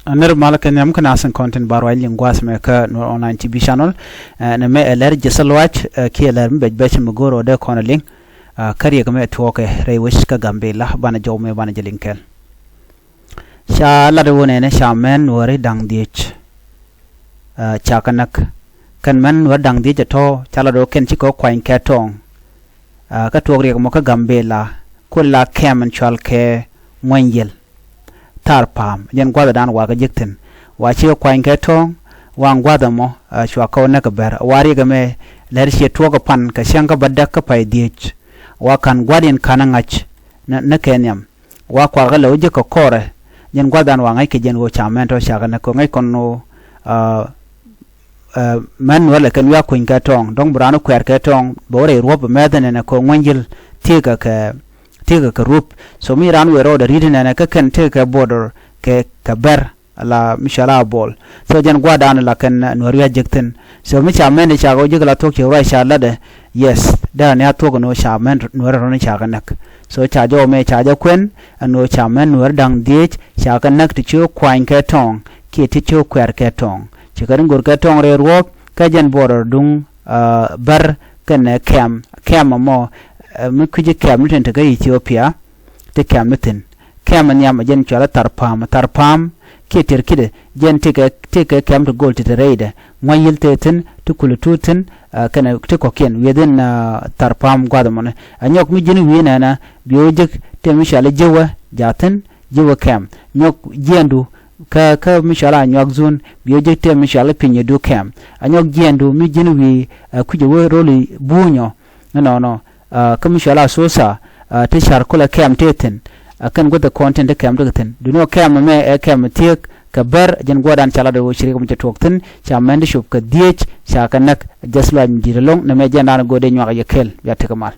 Aner malaka nyam kana asan content baro ay lingwas me ka no online TV channel na me eler jesalwach ki eler me bech mugoro de kono ling kariya kame tuoke rey wish ka gambela bana jawme bana jelinkel sha la de wone ne sha men wori dang dich cha kanak kan man wa dang dich to chala do ken chi ko kwain ka tong ka tuogri mo ka gambela kulla kemen chal ke ngwenjel tarpam yen gwada dan wa ga jiktin wa chi kwain ka tong wa gwada mo shwa ko na ka ber wari ga me ler shi tuoga pan ka shanga badda ka pai dich wa kan gwadin kanangach na kenyam wa kwa ga lawje ko kore yen gwadan wa ngai ke jen wo chamento shaga na ko ngai kono man wala kan wa kuin ka tong dong brano kwer ka tong bore rob meden na ko ngwanjil tega ka rup so mi ran we ro da ridin na ka kan tega border ke ka ber la mishala bol so jen gwadan la kan noriya jekten so mi chamende shago jigla tok che wa shala de yes da ne atok no shamen nuwer ron shaga nak so chajo me chajo kwen no chamen nuwer dang dich shaga nak ti chu kwain ka tong ki ti chu kwer ka tong chikarin gur ka tong re ruok ka jen border dung bar kan kem mo mi kuje kem ten ta Ethiopia te kem ten kem nyam jen chala tarpam ki terkide jen teke kem to gold te reide ngwayil teten to kulututen kana te koken within tarpam gwadamone anyok mi jini wina na biojek te mishala jewa jaten jewa kem nyok jendu ka mishala anyok zun biojek te mishala pinye du kem anyok jendu mi jini wi kuje wo roli bunyo no ka mishala sosa te sharkula kem teten kan goda content kem dugten du no kem me kem tiek ka bar jen godan chala do shiri ko tokten cha mende shop ka diech cha kanak jasla mi diralong na me jana gode nywa ya kel ya tekamal